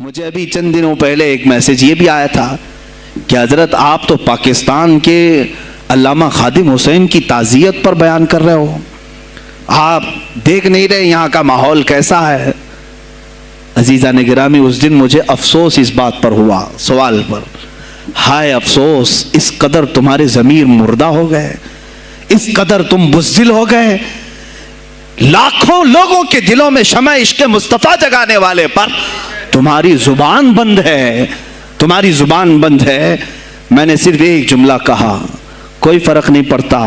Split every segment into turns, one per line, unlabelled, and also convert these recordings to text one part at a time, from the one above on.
مجھے ابھی چند دنوں پہلے ایک میسج یہ بھی آیا تھا کہ حضرت آپ تو پاکستان کے علامہ خادم حسین کی تعزیت پر بیان کر رہے ہو، آپ دیکھ نہیں رہے یہاں کا ماحول کیسا ہے؟ عزیزان گرامی، اس دن مجھے افسوس اس بات پر ہوا، سوال پر، ہائے افسوس، اس قدر تمہارے ضمیر مردہ ہو گئے، اس قدر تم بزدل ہو گئے، لاکھوں لوگوں کے دلوں میں شمع عشق مصطفیٰ جگانے والے پر تمہاری زبان بند ہے، تمہاری زبان بند ہے۔ میں نے صرف ایک جملہ کہا، کوئی فرق نہیں پڑتا،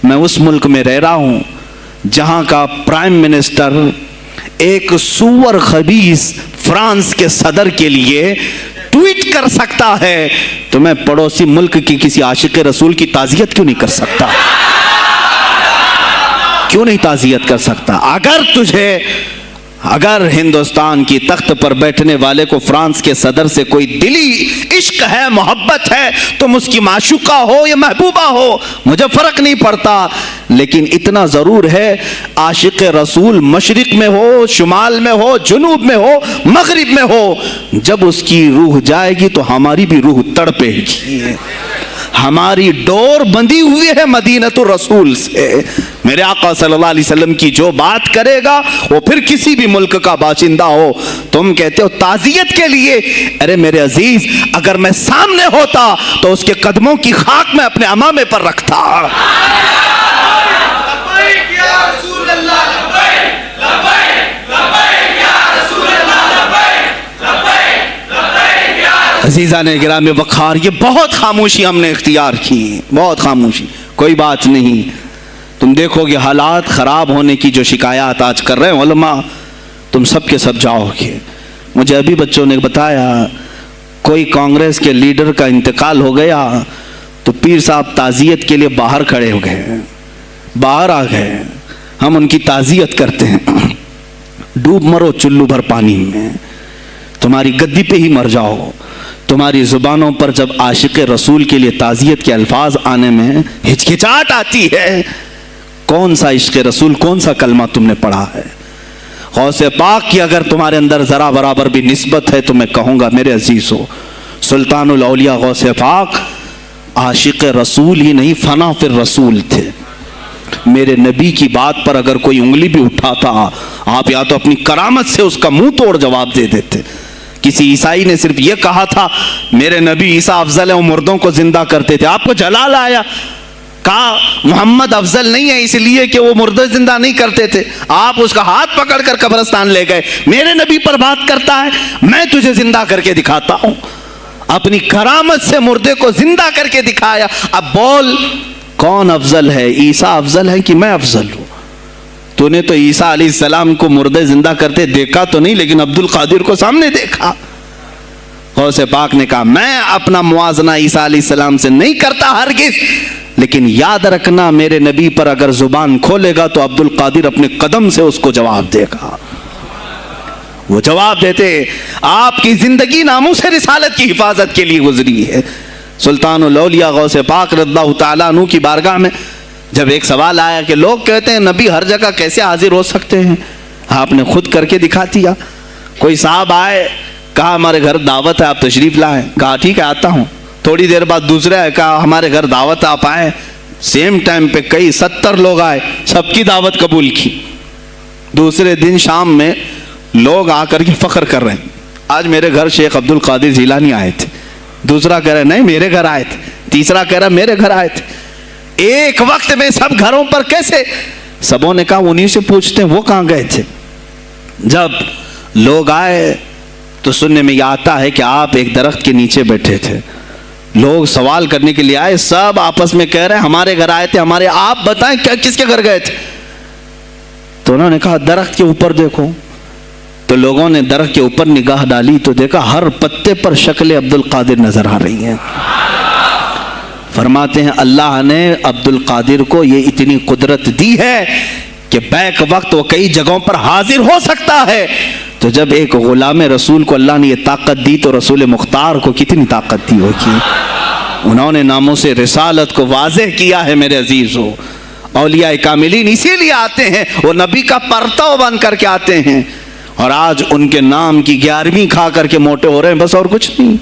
میں اس ملک میں رہ رہا ہوں جہاں کا پرائم منسٹر ایک سور خبیث فرانس کے صدر کے لیے ٹویٹ کر سکتا ہے، تو میں پڑوسی ملک کی کسی عاشق رسول کی تعزیت کیوں نہیں کر سکتا؟ کیوں نہیں تعزیت کر سکتا؟ اگر ہندوستان کی تخت پر بیٹھنے والے کو فرانس کے صدر سے کوئی دلی عشق ہے، محبت ہے، تم اس کی معشوقہ ہو یا محبوبہ ہو، مجھے فرق نہیں پڑتا، لیکن اتنا ضرور ہے عاشق رسول مشرق میں ہو، شمال میں ہو، جنوب میں ہو، مغرب میں ہو، جب اس کی روح جائے گی تو ہماری بھی روح تڑپے گی۔ ہماری ڈور بندھی ہوئی ہے مدینۃ الرسول سے، میرے آقا صلی اللہ علیہ وسلم کی جو بات کرے گا وہ پھر کسی بھی ملک کا باشندہ ہو۔ تم کہتے ہو تعزیت کے لیے، ارے میرے عزیز، اگر میں سامنے ہوتا تو اس کے قدموں کی خاک میں اپنے امامے پر رکھتا۔ عزیزان گرامی وقار، یہ بہت خاموشی ہم نے اختیار کی، بہت خاموشی، کوئی بات نہیں۔ تم دیکھو گے حالات خراب ہونے کی جو شکایات آج کر رہے ہیں علماء، تم سب کے سب جاؤ گے۔ مجھے ابھی بچوں نے بتایا کوئی کانگریس کے لیڈر کا انتقال ہو گیا تو پیر صاحب تعزیت کے لیے باہر کھڑے ہو گئے، باہر آ گئے، ہم ان کی تعزیت کرتے ہیں۔ ڈوب مرو چلو بھر پانی میں، تمہاری گدی پہ ہی مر جاؤ۔ تمہاری زبانوں پر جب عاشق رسول کے لیے تعزیت کے الفاظ آنے میں ہچکچاہٹ آتی ہے، کون سا عشق رسول، کون سا کلمہ تم نے پڑھا ہے؟ غوث پاک کی اگر تمہارے اندر ذرا برابر بھی نسبت ہے تو میں کہوں گا میرے عزیزو، سلطان الاولیاء غوث پاک عاشق رسول ہی نہیں، فنا فی الرسول تھے۔ میرے نبی کی بات پر اگر کوئی انگلی بھی اٹھاتا، آپ یا تو اپنی کرامت سے اس کا منہ توڑ جواب دے دیتے۔ کسی عیسائی نے صرف یہ کہا تھا میرے نبی عیسیٰ افضل ہے، وہ مردوں کو زندہ کرتے تھے، آپ کو جلال آیا، کہا محمد افضل نہیں ہے اس لیے کہ وہ مردے زندہ نہیں کرتے تھے، آپ اس کا ہاتھ پکڑ کر قبرستان لے گئے، میرے نبی پر بات کرتا ہے، میں تجھے زندہ کر کے دکھاتا ہوں۔ اپنی کرامت سے مردے کو زندہ کر کے دکھایا۔ اب بول کون افضل ہے، عیسیٰ افضل ہے کہ میں افضل ہوں؟ تو نے تو عیسیٰ علیہ السلام کو مردے زندہ کرتے دیکھا تو نہیں، لیکن عبد القادر کو سامنے دیکھا۔ غوث پاک نے کہا میں اپنا موازنہ عیسیٰ علیہ السلام سے نہیں کرتا ہرگز، لیکن یاد رکھنا میرے نبی پر اگر زبان کھولے گا تو عبد القادر اپنے قدم سے اس کو جواب دے گا۔ وہ جواب دیتے، آپ کی زندگی ناموس رسالت کی حفاظت کے لیے گزری ہے۔ سلطان الاولیاء غوث پاک رضی اللہ تعالیٰ عنہ کی بارگاہ میں جب ایک سوال آیا کہ لوگ کہتے ہیں نبی ہر جگہ کیسے حاضر ہو سکتے ہیں، آپ نے خود کر کے دکھا دیا۔ کوئی صاحب آئے، کہا ہمارے گھر دعوت ہے، آپ تشریف لائیں، کہا ٹھیک ہے آتا ہوں۔ تھوڑی دیر بعد دوسرے آئے، کہا ہمارے گھر دعوت ہے، آپ آئیں۔ سیم ٹائم پہ کئی 70 لوگ آئے، سب کی دعوت قبول کی۔ دوسرے دن شام میں لوگ آ کر کے فخر کر رہے ہیں، آج میرے گھر شیخ عبد القادر جیلانی آئے تھے۔ دوسرا کہہ رہا نہیں میرے گھر آئے تھے، تیسرا کہہ رہا میرے گھر آئے تھے۔ ایک وقت میں سب گھروں پر کیسے؟ سبوں نے کہا انہیں سے پوچھتے ہیں وہ کہاں گئے تھے۔ جب لوگ آئے تو سننے میں یہ آتا ہے کہ آپ ایک درخت کے نیچے بیٹھے تھے، لوگ سوال کرنے کے لیے آئے، سب آپس میں کہہ رہے ہیں ہمارے گھر آئے تھے، ہمارے، آپ بتائیں کیا کس کے گھر گئے تھے؟ تو انہوں نے کہا درخت کے اوپر دیکھو۔ تو لوگوں نے درخت کے اوپر نگاہ ڈالی تو دیکھا ہر پتے پر شکل عبد القادر نظر آ رہی ہیں۔ فرماتے ہیں اللہ نے عبد القادر کو یہ اتنی قدرت دی ہے کہ بیک وقت وہ کئی جگہوں پر حاضر ہو سکتا ہے۔ تو جب ایک غلام رسول کو اللہ نے یہ طاقت دی تو رسول مختار کو کتنی طاقت دی ہوگی؟ انہوں نے ناموس رسالت کو واضح کیا ہے میرے عزیزو۔ اولیاء کاملین اسی لیے آتے ہیں، وہ نبی کا پرتو بن کر کے آتے ہیں، اور آج ان کے نام کی 11ویں کھا کر کے موٹے ہو رہے ہیں، بس اور کچھ نہیں۔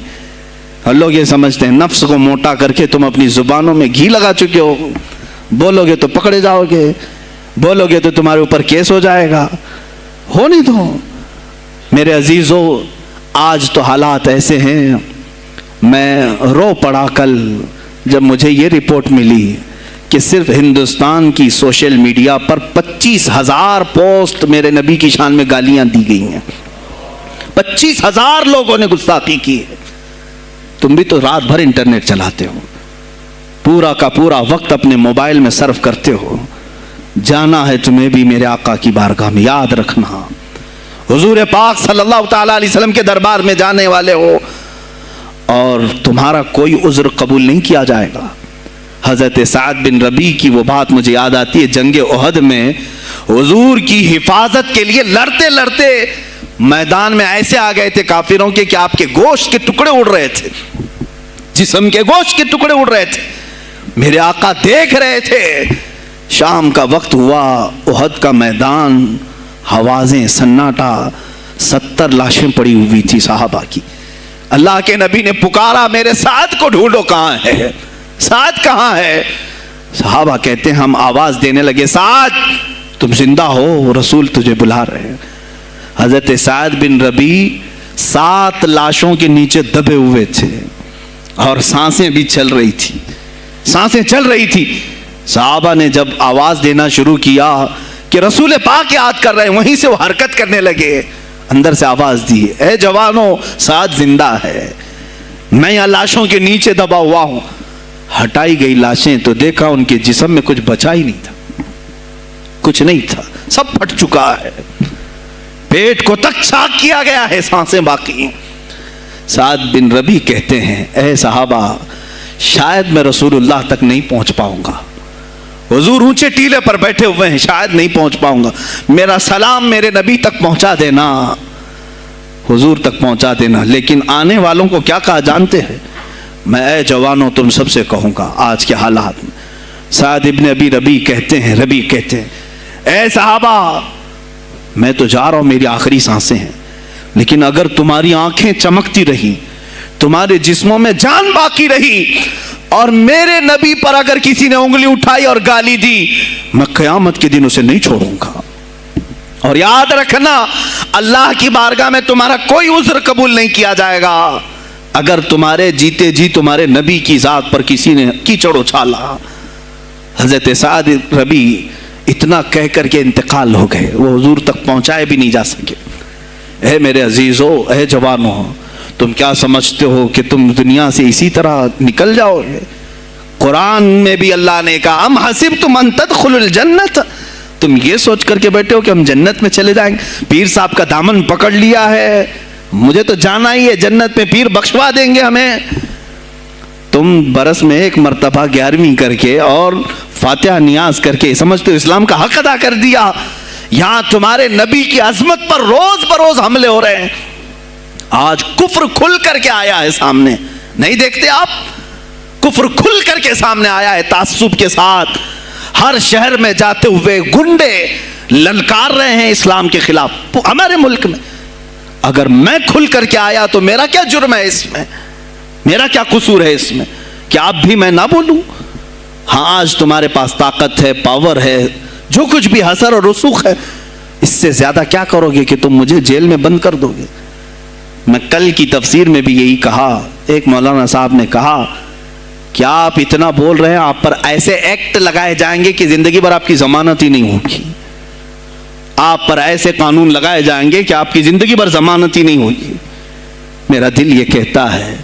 اور لوگ یہ سمجھتے ہیں نفس کو موٹا کر کے تم اپنی زبانوں میں گھی لگا چکے ہو، بولو گے تو پکڑے جاؤ گے، بولو گے تو تمہارے اوپر کیس ہو جائے گا، ہو نہیں دو۔ میرے عزیزو، آج تو حالات ایسے ہیں، میں رو پڑا کل جب مجھے یہ رپورٹ ملی کہ صرف ہندوستان کی سوشل میڈیا پر 25,000 پوسٹ میرے نبی کی شان میں گالیاں دی گئی ہیں، 25,000 لوگوں نے گستاخی کی ہے۔ تم بھی تو رات بھر انٹرنیٹ چلاتے ہو، پورا کا پورا وقت اپنے موبائل میں صرف کرتے ہو، جانا ہے تمہیں بھی میرے آقا کی بارگاہ میں، یاد رکھنا حضور پاک صلی اللہ تعالی علیہ وسلم کے دربار میں جانے والے ہو اور تمہارا کوئی عذر قبول نہیں کیا جائے گا۔ حضرت سعد بن ربیع کی وہ بات مجھے یاد آتی ہے، جنگ احد میں حضور کی حفاظت کے لیے لڑتے لڑتے میدان میں ایسے آ گئے تھے کافروں کے کہ آپ کے گوشت کے ٹکڑے اڑ رہے تھے، جسم کے گوشت کے ٹکڑے اڑ رہے تھے۔ میرے آقا دیکھ رہے تھے، شام کا وقت ہوا، احد کا میدان، ہوازیں، سناٹا، 70 لاشیں پڑی ہوئی تھی صحابہ کی۔ اللہ کے نبی نے پکارا، میرے سعد کو ڈھونڈو، کہاں ہے سعد، کہاں ہے؟ صحابہ کہتے ہیں ہم آواز دینے لگے، سعد تم زندہ ہو، رسول تجھے بلا رہے ہیں۔ حضرت سعد بن ربیع 7 لاشوں کے نیچے دبے ہوئے تھے اور سانسیں بھی چل رہی تھی، سانسیں چل رہی تھی۔ صحابہ نے جب آواز دینا شروع کیا کہ رسول پاک یاد کر رہے ہیں، وہیں سے وہ حرکت کرنے لگے، اندر سے آواز دی، اے جوانوں سعد زندہ ہے، میں یہاں لاشوں کے نیچے دبا ہوا ہوں۔ ہٹائی گئی لاشیں تو دیکھا ان کے جسم میں کچھ بچا ہی نہیں تھا، کچھ نہیں تھا، سب پھٹ چکا ہے، پیٹ کو تک چاک کیا گیا ہے، سانسیں باقی۔ سعد بن ربیع کہتے ہیں، اے صحابہ شاید میں رسول اللہ تک نہیں پہنچ پاؤں گا، حضور اونچے ٹیلے پر بیٹھے ہوئے ہیں، شاید نہیں پہنچ پاؤں گا، میرا سلام میرے نبی تک پہنچا دینا، حضور تک پہنچا دینا۔ لیکن آنے والوں کو کیا کہا جانتے ہیں؟ میں اے جوانوں تم سب سے کہوں گا آج کے حالات میں۔ سعد ابن ابی ربیع کہتے ہیں، اے صحابہ میں تو جا رہا ہوں، میری آخری سانسیں ہیں، لیکن اگر تمہاری آنکھیں چمکتی رہی، تمہارے جسموں میں جان باقی رہی اور میرے نبی پر اگر کسی نے انگلی اٹھائی اور گالی دی، میں قیامت کے دن اسے نہیں چھوڑوں گا۔ اور یاد رکھنا، اللہ کی بارگاہ میں تمہارا کوئی عذر قبول نہیں کیا جائے گا اگر تمہارے جیتے جی تمہارے نبی کی ذات پر کسی نے کیچڑ اچھالا۔ حضرت سعد ربیع اتنا کہہ کر کے انتقال ہو گئے، وہ حضور تک پہنچائے بھی نہیں جا سکے۔ اے میرے عزیزو، اے جوانوں، تم کیا سمجھتے ہو کہ تم دنیا سے اسی طرح نکل جاؤ گے؟ قرآن میں بھی اللہ نے کہا، ام حسبتم ان تدخلوا الجنت، تم یہ سوچ کر کے بیٹھے ہو کہ ہم جنت میں چلے جائیں گے؟ پیر صاحب کا دامن پکڑ لیا ہے، مجھے تو جانا ہی ہے جنت میں، پیر بخشوا دیں گے ہمیں۔ تم برس میں 1 مرتبہ 11ویں کر کے اور فاتحہ نیاز کر کے سمجھتے ہو اسلام کا حق ادا کر دیا؟ یہاں تمہارے نبی کی عظمت پر روز بروز حملے ہو رہے ہیں۔ آج کفر کھل کر کے آیا ہے سامنے، نہیں دیکھتے آپ؟ کفر کھل کر کے سامنے آیا ہے، تعصب کے ساتھ ہر شہر میں جاتے ہوئے گنڈے للکار رہے ہیں اسلام کے خلاف ہمارے ملک میں۔ اگر میں کھل کر کے آیا تو میرا کیا جرم ہے اس میں؟ میرا کیا قصور ہے اس میں کہ آپ بھی میں نہ بولوں؟ ہاں آج تمہارے پاس طاقت ہے، پاور ہے، جو کچھ بھی حسر اور رسوخ ہے، اس سے زیادہ کیا کرو گے کہ تم مجھے جیل میں بند کر دو گے؟ میں کل کی تفسیر میں بھی یہی کہا، ایک مولانا صاحب نے کہا کہ آپ اتنا بول رہے ہیں، آپ پر ایسے ایکٹ لگائے جائیں گے کہ زندگی بھر آپ کی ضمانت ہی نہیں ہوگی، آپ پر ایسے قانون لگائے جائیں گے کہ آپ کی زندگی بھر ضمانت ہی نہیں ہوگی۔ میرا دل یہ کہتا ہے،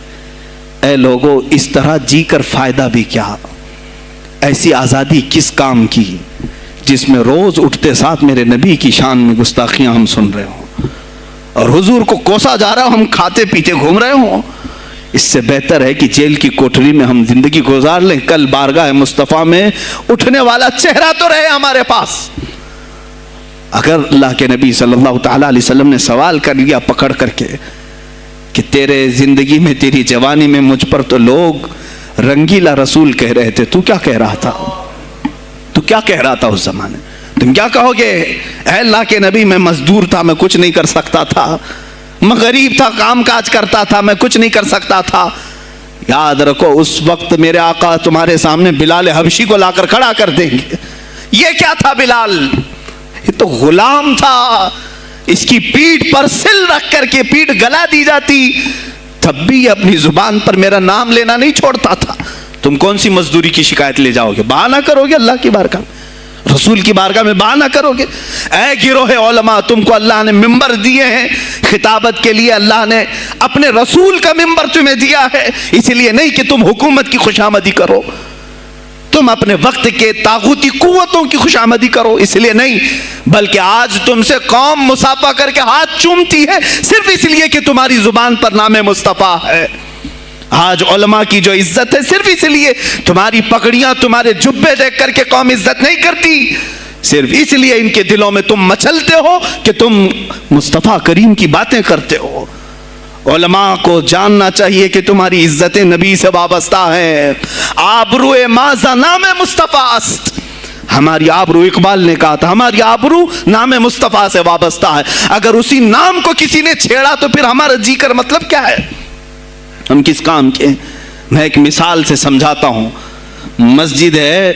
اے لوگوں، اس طرح جی کر فائدہ بھی کیا؟ ایسی آزادی کس کام کی جس میں روز اٹھتے ساتھ میرے نبی کی شان میں گستاخیاں ہم سن رہے ہوں اور حضور کو کوسا جا رہا ہو، ہم کھاتے پیتے گھوم رہے ہوں؟ اس سے بہتر ہے کہ جیل کی کوٹری میں ہم زندگی گزار لیں، کل بارگاہ مصطفیٰ میں اٹھنے والا چہرہ تو رہے ہمارے پاس۔ اگر اللہ کے نبی صلی اللہ تعالیٰ علیہ وسلم نے سوال کر لیا پکڑ کر کے کہ تیرے زندگی میں، تیری جوانی میں مجھ پر تو لوگ رنگیلا رسول کہہ رہے تھے، تو کیا کہہ رہا تھا؟ تو کیا کہہ رہا تھا اس زمانے؟ تم کیا کہو گے؟ اے اللہ کے نبی میں مزدور تھا، میں کچھ نہیں کر سکتا تھا، میں غریب تھا، کام کاج کرتا تھا، میں کچھ نہیں کر سکتا تھا۔ یاد رکھو اس وقت میرے آقا تمہارے سامنے بلال حبشی کو لا کر کھڑا کر دیں گے۔ یہ کیا تھا بلال؟ یہ تو غلام تھا، اس کی پیٹھ پر سل رکھ کر کے پیٹھ گلا دی جاتی، تب بھی اپنی زبان پر میرا نام لینا نہیں چھوڑتا تھا۔ تم کون سی مزدوری کی شکایت لے جاؤ گے؟ بہانہ کرو گے اللہ کی بارگاہ میں، رسول کی بارگاہ میں بہانہ کرو گے؟ اے گروہ علماء، تم کو اللہ نے ممبر دیے ہیں خطابت کے لیے، اللہ نے اپنے رسول کا ممبر تمہیں دیا ہے، اس لیے نہیں کہ تم حکومت کی خوشامدی کرو، تم اپنے وقت کے طاغوتی قوتوں کی خوشامدی کرو، اس لیے نہیں، بلکہ آج تم سے قوم مصافحہ کر کے ہاتھ چومتی ہے صرف اس لیے کہ تمہاری زبان پر نام مصطفیٰ ہے۔ آج علماء کی جو عزت ہے صرف اس لیے، تمہاری پگڑیاں، تمہارے جبے دیکھ کر کے قوم عزت نہیں کرتی، صرف اس لیے ان کے دلوں میں تم مچلتے ہو کہ تم مصطفیٰ کریم کی باتیں کرتے ہو۔ علماء کو جاننا چاہیے کہ تمہاری عزت نبی سے وابستہ ہے۔ آبرو ماذا نام مصطفیٰ است، ہماری آبرو، اقبال نے کہا تھا، ہماری آبرو نام مصطفیٰ سے وابستہ ہے۔ اگر اسی نام کو کسی نے چھیڑا تو پھر ہمارا جی کر مطلب کیا ہے؟ ہم کس کام کے؟ میں ایک مثال سے سمجھاتا ہوں۔ مسجد ہے،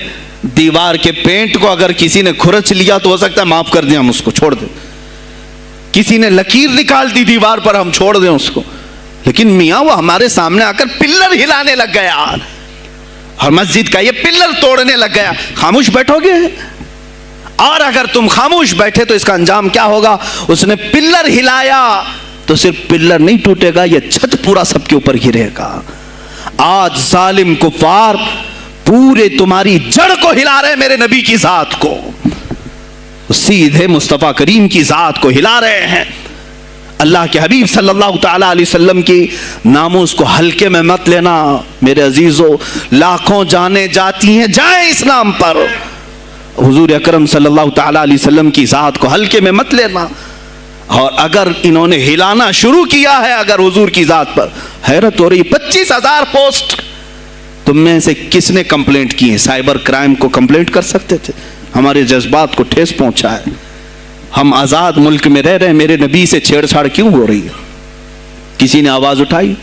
دیوار کے پینٹ کو اگر کسی نے کھرچ لیا تو ہو سکتا ہے معاف کر دیں، ہم اس کو چھوڑ دیں۔ کسی نے لکیر نکال دی دیوار پر، ہم چھوڑ دیں اس کو، لیکن میاں وہ ہمارے سامنے آ کر پلر ہلانے لگ گیا اور مسجد کا یہ پلر توڑنے لگ گیا، خاموش بیٹھو گے؟ اور اگر تم خاموش بیٹھے تو اس کا انجام کیا ہوگا؟ اس نے پلر ہلایا تو صرف پلر نہیں ٹوٹے گا، یہ چھت پورا سب کے اوپر گرے گا۔ آج ظالم کفار پورے تمہاری جڑ کو ہلا رہے میرے نبی کی ذات کو، سیدھے مصطفیٰ کریم کی ذات کو ہلا رہے ہیں۔ اللہ کے حبیب صلی اللہ تعالی علیہ وسلم کی ناموس کو ہلکے میں مت لینا میرے عزیزو، لاکھوں جانیں جاتی ہیں، جائیں اسلام پر، حضور اکرم صلی اللہ تعالی علیہ وسلم کی ذات کو ہلکے میں مت لینا۔ اور اگر انہوں نے ہلانا شروع کیا ہے اگر حضور کی ذات پر، حیرت ہو رہی، 25,000 پوسٹ تم میں سے کس نے کمپلینٹ کی ہے؟ سائبر کرائم کو کمپلینٹ کر سکتے تھے، ہمارے جذبات کو ٹھیس پہنچا ہے۔ ہم آزاد ملک میں رہ رہے ہیں، میرے نبی سے چھیڑ چھاڑ کیوں ہو رہی ہے؟ کسی نے آواز اٹھائی؟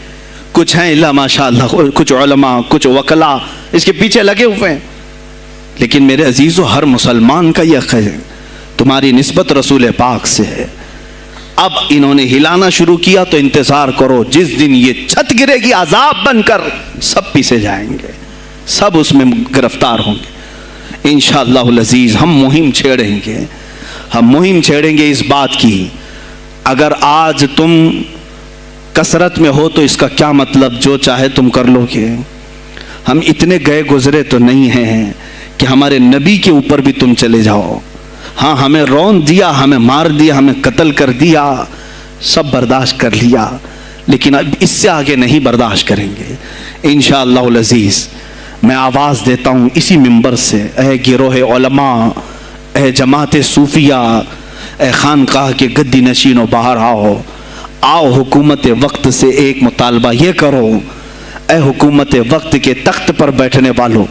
کچھ ہیں اللہ ماشاء اللہ، کچھ علماء، کچھ وکلا اس کے پیچھے لگے ہوئے ہیں، لیکن میرے عزیزو ہر مسلمان کا یہ حق ہے، تمہاری نسبت رسول پاک سے ہے۔ اب انہوں نے ہلانا شروع کیا تو انتظار کرو، جس دن یہ چھت گرے گی عذاب بن کر سب پیچھے جائیں گے، سب اس میں گرفتار ہوں گے انشاءاللہ العزیز۔ ہم مہم چھیڑیں گے، ہم مہم چھیڑیں گے اس بات کی۔ اگر آج تم کثرت میں ہو تو اس کا کیا مطلب؟ جو چاہے تم کر لو گے۔ ہم اتنے گئے گزرے تو نہیں ہیں کہ ہمارے نبی کے اوپر بھی تم چلے جاؤ۔ ہاں ہمیں رون دیا، ہمیں مار دیا، ہمیں قتل کر دیا، سب برداشت کر لیا، لیکن اب اس سے آگے نہیں برداشت کریں گے انشاءاللہ العزیز۔ میں آواز دیتا ہوں اسی منبر سے، اے گروہ علماء، اے جماعت صوفیہ، اے خانقاہ کے گدی نشینوں، باہر آؤ حکومت وقت سے ایک مطالبہ یہ کرو، اے حکومت وقت کے تخت پر بیٹھنے والوں،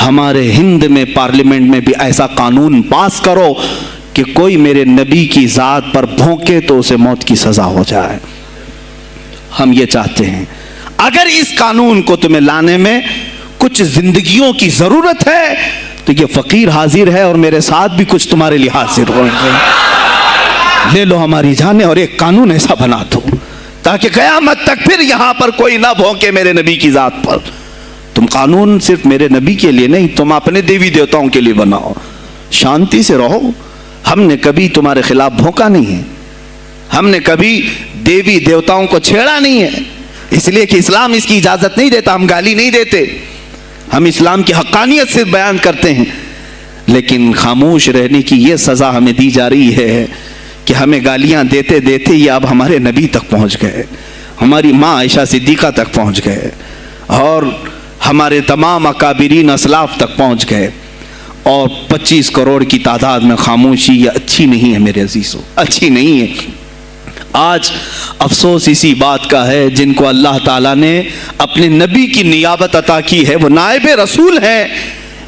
ہمارے ہند میں پارلیمنٹ میں بھی ایسا قانون پاس کرو کہ کوئی میرے نبی کی ذات پر بھونکے تو اسے موت کی سزا ہو جائے۔ ہم یہ چاہتے ہیں۔ اگر اس قانون کو تمہیں لانے میں کچھ زندگیوں کی ضرورت ہے تو یہ فقیر حاضر ہے اور میرے ساتھ بھی کچھ تمہارے لیے حاضر ہوں گے، لے لو ہماری جانیں اور ایک قانون ایسا بنا دو تاکہ قیامت تک پھر یہاں پر کوئی نہ بھونکے میرے نبی کی ذات پر۔ تم قانون صرف میرے نبی کے لیے نہیں، تم اپنے دیوی دیوتاؤں کے لیے بناؤ، شانتی سے رہو۔ ہم نے کبھی تمہارے خلاف بھونکا نہیں ہے، ہم نے کبھی دیوی دیوتاؤں کو چھیڑا نہیں ہے، اس لیے کہ اسلام اس کی اجازت نہیں دیتا، ہم گالی نہیں دیتے، ہم اسلام کی حقانیت سے بیان کرتے ہیں، لیکن خاموش رہنے کی یہ سزا ہمیں دی جا رہی ہے کہ ہمیں گالیاں دیتے دیتے یہ اب ہمارے نبی تک پہنچ گئے، ہماری ماں عائشہ صدیقہ تک پہنچ گئے، اور ہمارے تمام اکابرین اسلاف تک پہنچ گئے، اور 25 کروڑ کی تعداد میں خاموشی یہ اچھی نہیں ہے میرے عزیزو، اچھی نہیں ہے۔ آج افسوس اسی بات کا ہے جن کو اللہ تعالیٰ نے اپنے نبی کی نیابت عطا کی ہے، وہ نائب رسول ہیں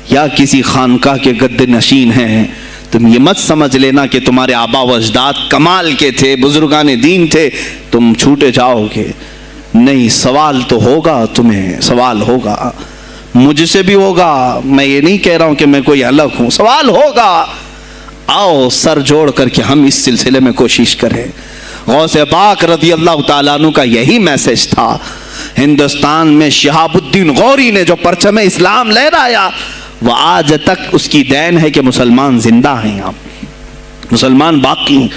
یا کسی خانقاہ کے گد نشین ہیں، تم یہ مت سمجھ لینا کہ تمہارے آبا و اجداد کمال کے تھے، بزرگان دین تھے، تم چھوٹے جاؤ گے۔ نہیں، سوال تو ہوگا، تمہیں سوال ہوگا، مجھ سے بھی ہوگا۔ میں یہ نہیں کہہ رہا ہوں کہ میں کوئی الگ ہوں، سوال ہوگا۔ آؤ سر جوڑ کر کے ہم اس سلسلے میں کوشش کریں۔ غوث پاک رضی اللہ تعالیٰ عنہ کا یہی میسج تھا۔ ہندوستان میں شہاب الدین غوری نے جو پرچم اسلام لہرایا، وہ آج تک اس کی دین ہے کہ مسلمان زندہ ہیں، آپ مسلمان باقی ہیں۔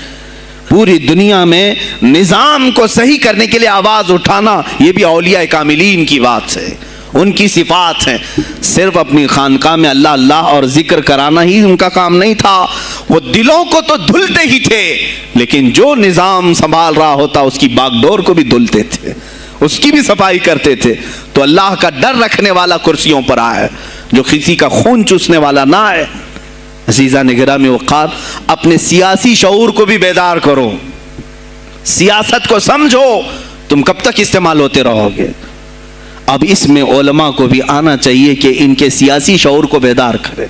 پوری دنیا میں نظام کو صحیح کرنے کے لیے آواز اٹھانا، یہ بھی اولیاء کاملین کی بات ہے، ان کی صفات ہیں۔ صرف اپنی خانقاہ میں اللہ اللہ اور ذکر کرانا ہی ان کا کام نہیں تھا، وہ دلوں کو تو دھلتے ہی تھے، لیکن جو نظام سنبھال رہا ہوتا اس کی باغ ڈور کو بھی دھلتے تھے، اس کی بھی صفائی کرتے تھے۔ تو اللہ کا ڈر رکھنے والا کرسیوں پر آئے، جو کسی کا خون چوسنے والا نہ آئے۔ عزیزان گرامی وقار، اپنے سیاسی شعور کو بھی بیدار کرو، سیاست کو سمجھو، تم کب تک استعمال ہوتے رہو گے؟ اب اس میں علماء کو بھی آنا چاہیے کہ ان کے سیاسی شعور کو بیدار کرے۔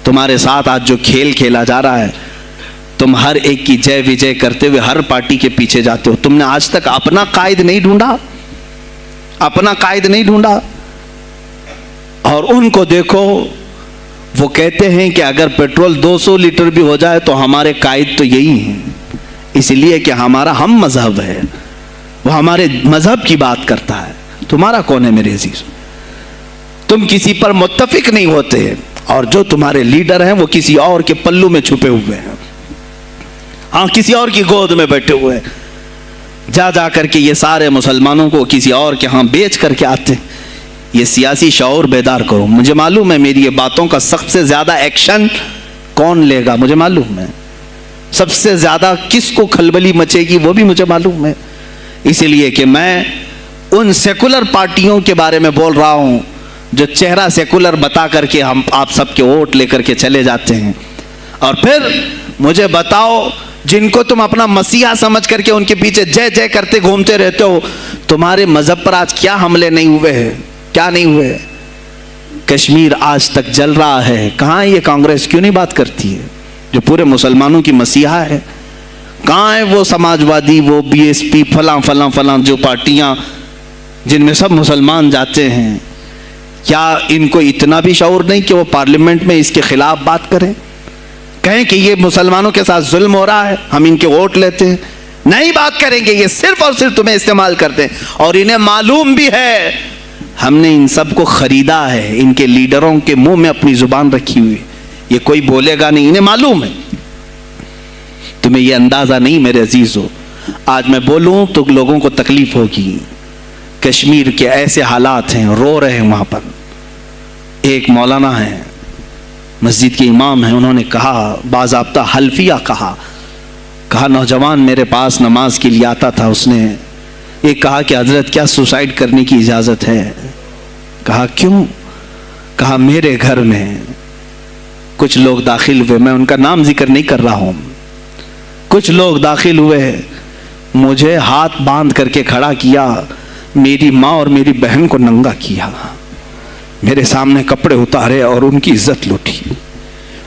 تمہارے ساتھ آج جو کھیل کھیلا جا رہا ہے، تم ہر ایک کی جے وجے کرتے ہوئے ہر پارٹی کے پیچھے جاتے ہو، تم نے آج تک اپنا قائد نہیں ڈھونڈا، اپنا قائد نہیں ڈھونڈا۔ اور ان کو دیکھو، وہ کہتے ہیں کہ اگر پیٹرول 200 لیٹر بھی ہو جائے تو ہمارے قائد تو یہی ہیں، اس لیے کہ ہمارا ہم مذہب ہے، وہ ہمارے مذہب کی بات کرتا ہے۔ تمہارا کون ہے میرے عزیز؟ تم کسی پر متفق نہیں ہوتے، اور جو تمہارے لیڈر ہیں وہ کسی اور کے پلو میں چھپے ہوئے ہیں، ہاں کسی اور کی گود میں بیٹھے ہوئے ہیں، جا جا کر کے یہ سارے مسلمانوں کو کسی اور کے ہاں بیچ کر کے آتے ہیں۔ یہ سیاسی شعور بیدار کرو۔ مجھے معلوم ہے میری یہ باتوں کا سب سے زیادہ ایکشن کون لے گا، مجھے معلوم ہے سب سے زیادہ کس کو کھلبلی مچے گی، وہ بھی مجھے معلوم ہے۔ اسی لیے کہ میں ان سیکولر پارٹیوں کے بارے میں بول رہا ہوں جو چہرہ سیکولر بتا کر کے ہم آپ سب کے ووٹ لے کر کے چلے جاتے ہیں، اور پھر مجھے بتاؤ جن کو تم اپنا مسیحا سمجھ کر کے ان کے پیچھے جے جے کرتے گھومتے رہتے ہو، تمہارے مذہب پر آج کیا حملے نہیں ہوئے ہیں، کیا نہیں ہوئے؟ کشمیر آج تک جل رہا ہے، کہاں یہ کانگریس کیوں نہیں بات کرتی ہے جو پورے مسلمانوں کی مسیحا ہے؟ کہاں ہے وہ سماجوادی، وہ بی ایس پی، فلاں فلاں فلاں جو پارٹیاں جن میں سب مسلمان جاتے ہیں؟ کیا ان کو اتنا بھی شعور نہیں کہ وہ پارلیمنٹ میں اس کے خلاف بات کریں، کہیں کہ یہ مسلمانوں کے ساتھ ظلم ہو رہا ہے، ہم ان کے ووٹ لیتے ہیں؟ نہیں بات کریں گے، یہ صرف اور صرف تمہیں استعمال کرتے ہیں، اور انہیں معلوم بھی ہے ہم نے ان سب کو خریدا ہے، ان کے لیڈروں کے منہ میں اپنی زبان رکھی ہوئی، یہ کوئی بولے گا نہیں، انہیں معلوم ہے۔ تمہیں یہ اندازہ نہیں میرے عزیزو، آج میں بولوں تو لوگوں کو تکلیف ہوگی۔ کشمیر کے ایسے حالات ہیں، رو رہے ہیں وہاں پر۔ ایک مولانا ہیں، مسجد کے امام ہیں، انہوں نے کہا، باضابطہ حلفیہ کہا نوجوان میرے پاس نماز کے لیے آتا تھا، اس نے یہ کہا کہ حضرت کیا سوسائڈ کرنے کی اجازت ہے؟ کہا کیوں؟ کہا میرے گھر میں کچھ لوگ داخل ہوئے، میں ان کا نام ذکر نہیں کر رہا ہوں، کچھ لوگ داخل ہوئے، مجھے ہاتھ باندھ کر کے کھڑا کیا، میری ماں اور میری بہن کو ننگا کیا، میرے سامنے کپڑے اتارے اور ان کی عزت لوٹی،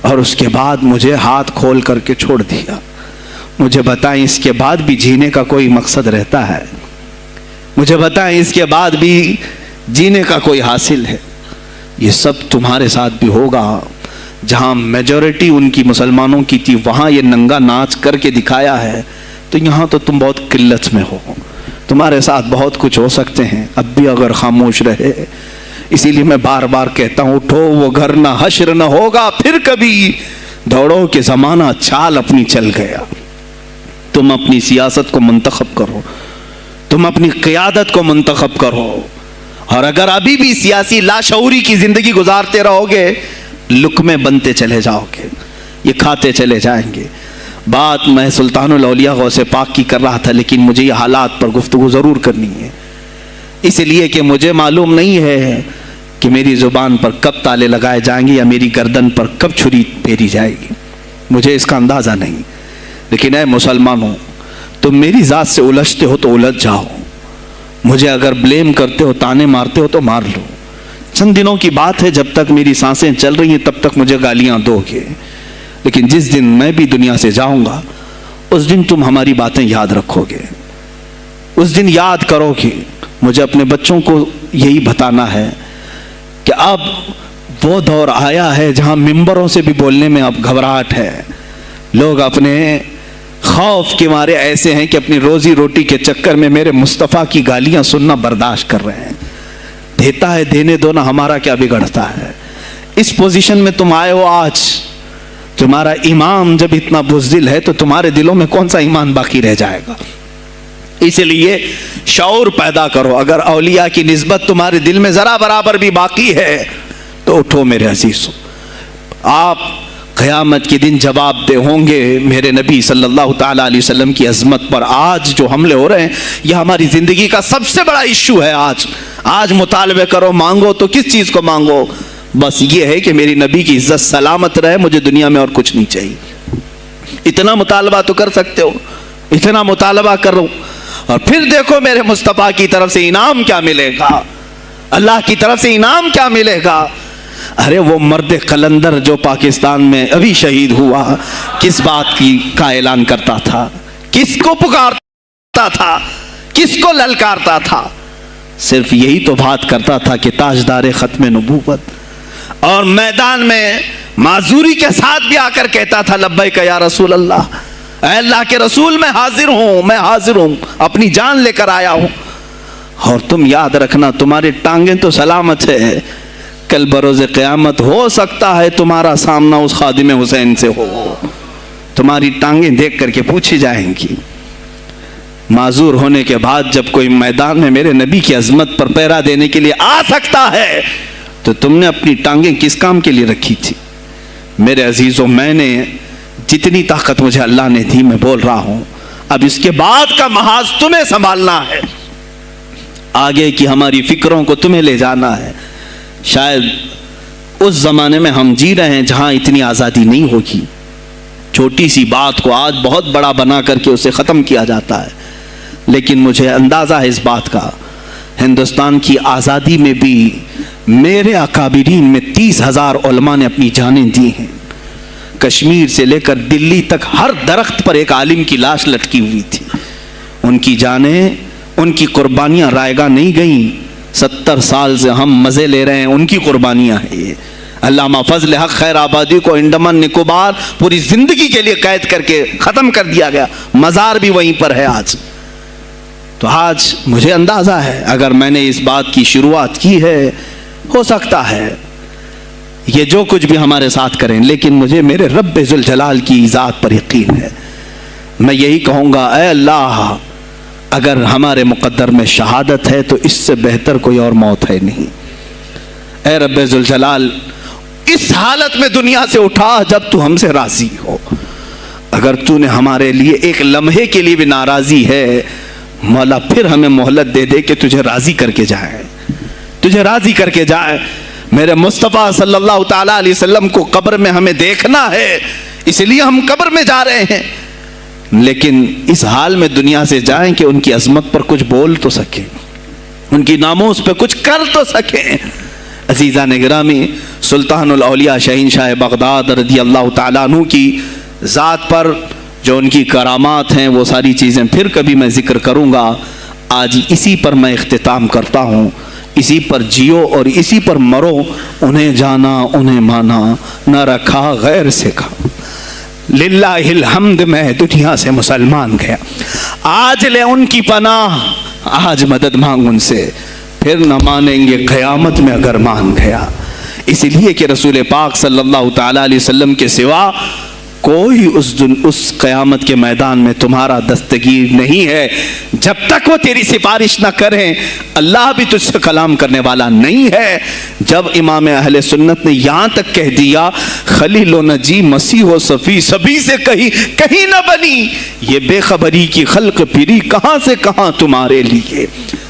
اور اس کے بعد مجھے ہاتھ کھول کر کے چھوڑ دیا۔ مجھے بتائیں اس کے بعد بھی جینے کا کوئی مقصد رہتا ہے؟ مجھے بتائیں اس کے بعد بھی جینے کا کوئی حاصل ہے؟ یہ سب تمہارے ساتھ بھی ہوگا۔ جہاں میجورٹی ان کی مسلمانوں کی تھی وہاں یہ ننگا ناچ کر کے دکھایا ہے، تو یہاں تو تم بہت قلت میں ہو، تمہارے ساتھ بہت کچھ ہو سکتے ہیں، اب بھی اگر خاموش رہے۔ اسی لیے میں بار بار کہتا ہوں، اٹھو وہ گھر نہ حشر نہ ہوگا پھر کبھی، دوڑو کہ زمانہ چال اپنی چل گیا۔ تم اپنی سیاست کو منتخب کرو، تم اپنی قیادت کو منتخب کرو، اور اگر ابھی بھی سیاسی لاشعوری کی زندگی گزارتے رہو گے، لقمے بنتے چلے جاؤ گے، یہ کھاتے چلے جائیں گے۔ بات میں سلطان الاولیاء غوث پاک کی کر رہا تھا، لیکن مجھے یہ حالات پر گفتگو ضرور کرنی ہے، اس لیے کہ مجھے معلوم نہیں ہے کہ میری زبان پر کب تالے لگائے جائیں گے یا میری گردن پر کب چھری پھیری جائے گی، مجھے اس کا اندازہ نہیں۔ لیکن اے مسلمانوں، تم میری ذات سے الجھتے ہو تو الجھ جاؤ، مجھے اگر بلیم کرتے ہو، تانے مارتے ہو تو مار لو۔ چند دنوں کی بات ہے، جب تک میری سانسیں چل رہی ہیں تب تک مجھے گالیاں دو گے، لیکن جس دن میں بھی دنیا سے جاؤں گا اس دن تم ہماری باتیں یاد رکھو گے، اس دن یاد کرو گے۔ مجھے اپنے بچوں کو یہی بتانا ہے کہ اب وہ دور آیا ہے جہاں ممبروں سے بھی بولنے میں اب گھبراہٹ ہے۔ لوگ اپنے خوف کے مارے ایسے ہیں کہ اپنی روزی روٹی کے چکر میں میرے مصطفیٰ کی گالیاں سننا برداشت کر رہے ہیں۔ دیتا ہے دینے دو نا، ہمارا کیا بگڑتا ہے؟ اس پوزیشن میں تم آئے ہو آج، تمہارا امام جب اتنا بزدل ہے تو تمہارے دلوں میں کون سا ایمان باقی رہ جائے گا؟ اس لیے شعور پیدا کرو۔ اگر اولیاء کی نسبت تمہارے دل میں ذرا برابر بھی باقی ہے تو اٹھو میرے عزیزو، آپ قیامت کے دن جواب دہ ہوں گے میرے نبی صلی اللہ تعالیٰ علیہ وسلم کی عظمت پر۔ آج جو حملے ہو رہے ہیں یہ ہماری زندگی کا سب سے بڑا ایشو ہے۔ آج مطالبے کرو، مانگو تو کس چیز کو مانگو؟ بس یہ ہے کہ میری نبی کی عزت سلامت رہے، مجھے دنیا میں اور کچھ نہیں چاہیے۔ اتنا مطالبہ تو کر سکتے ہو، اتنا مطالبہ کرو، اور پھر دیکھو میرے مصطفیٰ کی طرف سے انعام کیا ملے گا، اللہ کی طرف سے انعام کیا ملے گا۔ ارے وہ مرد قلندر جو پاکستان میں ابھی شہید ہوا، کس بات کا اعلان کرتا تھا؟ کس کو پکارتا تھا؟ کس کو للکارتا تھا؟ صرف یہی تو بات کرتا تھا کہ تاجدار ختم نبوت، اور میدان میں معذوری کے ساتھ بھی آ کر کہتا تھا لبیک یا رسول اللہ، اے اللہ کے رسول میں حاضر ہوں، میں حاضر ہوں، اپنی جان لے کر آیا ہوں۔ اور تم یاد رکھنا تمہاری ٹانگیں تو سلامت ہے، کل بروز قیامت ہو سکتا ہے تمہارا سامنا اس خادم حسین سے ہو، تمہاری ٹانگیں دیکھ کر کے پوچھی جائیں گی۔ معذور ہونے کے بعد جب کوئی میدان میں میرے نبی کی عظمت پر پہرا دینے کے لیے آ سکتا ہے تو تم نے اپنی ٹانگیں کس کام کے لیے رکھی تھی؟ میرے عزیزوں، میں نے جتنی طاقت مجھے اللہ نے دی میں بول رہا ہوں، اب اس کے بعد کا محاذ تمہیں سنبھالنا ہے، آگے کی ہماری فکروں کو تمہیں لے جانا ہے۔ شاید اس زمانے میں ہم جی رہے ہیں جہاں اتنی آزادی نہیں ہوگی، چھوٹی سی بات کو آج بہت بڑا بنا کر کے اسے ختم کیا جاتا ہے، لیکن مجھے اندازہ ہے اس بات کا، ہندوستان کی آزادی میں بھی میرے اکابرین میں 30,000 علماء نے اپنی جانیں دی ہیں۔ کشمیر سے لے کر دلی تک ہر درخت پر ایک عالم کی لاش لٹکی ہوئی تھی، ان کی جانیں، ان کی قربانیاں رائیگاں نہیں گئیں۔ 70 سال سے ہم مزے لے رہے ہیں، ان کی قربانیاں ہیں یہ۔ علامہ فضل حق خیر آبادی کو انڈمان نکوبار پوری زندگی کے لیے قید کر کے ختم کر دیا گیا، مزار بھی وہیں پر ہے آج۔ تو آج مجھے اندازہ ہے اگر میں نے اس بات کی شروعات کی ہے، ہو سکتا ہے یہ جو کچھ بھی ہمارے ساتھ کریں، لیکن مجھے میرے رب ذوالجلال کی ذات پر یقین ہے۔ میں یہی کہوں گا، اے اللہ، اگر ہمارے مقدر میں شہادت ہے تو اس سے بہتر کوئی اور موت ہے نہیں۔ اے رب ذوالجلال، اس حالت میں دنیا سے اٹھا جب تو ہم سے راضی ہو۔ اگر تو نے ہمارے لیے ایک لمحے کے لیے بھی ناراضی ہے، مولا پھر ہمیں مہلت دے دے کہ تجھے راضی کر کے جائے، تجھے راضی کر کے جائے۔ میرے مصطفیٰ صلی اللہ تعالیٰ علیہ وسلم کو قبر میں ہمیں دیکھنا ہے، اس لیے ہم قبر میں جا رہے ہیں، لیکن اس حال میں دنیا سے جائیں کہ ان کی عظمت پر کچھ بول تو سکیں، ان کی ناموس پہ کچھ کر تو سکیں۔ عزیزان گرامی، سلطان الاولیاء شہنشاہ بغداد رضی اللہ تعالیٰ عنہ کی ذات پر جو ان کی کرامات ہیں وہ ساری چیزیں پھر کبھی میں ذکر کروں گا۔ آج اسی پر میں اختتام کرتا ہوں، اسی پر جیو اور اسی پر مرو، انہیں جانا انہیں مانا، نہ رکھا غیر سے کھا، للہ الحمد میں دنیا سے مسلمان گیا۔ آج لے ان کی پناہ، آج مدد مانگ ان سے، پھر نہ مانیں گے قیامت میں اگر مان گیا۔ اس لیے کہ رسول پاک صلی اللہ تعالیٰ علیہ وسلم کے سوا کوئی اس قیامت کے میدان میں تمہارا دستگیر نہیں ہے۔ جب تک وہ تیری سفارش نہ کریں، اللہ بھی تجھ سے کلام کرنے والا نہیں ہے۔ جب امام اہل سنت نے یہاں تک کہہ دیا خلیل و نجی مسیح و صفی سبھی سے کہیں نہ بنی، یہ بے خبری کی خلق پھری کہاں سے کہاں تمہارے لیے،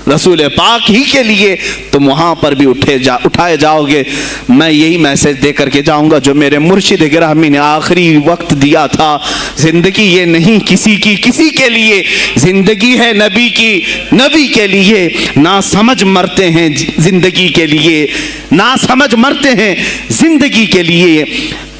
رسول پاک ہی کے لیے تم وہاں پر بھی اٹھائے جاؤ گے۔ میں یہی میسج دے کر کے جاؤں گا جو میرے مرشد گرامی نے آخری وقت دیا تھا، زندگی یہ نہیں کسی کی کسی کے لیے، زندگی ہے نبی کی نبی کے لیے۔ نہ سمجھ مرتے ہیں زندگی کے لیے، نہ سمجھ مرتے ہیں زندگی کے لیے۔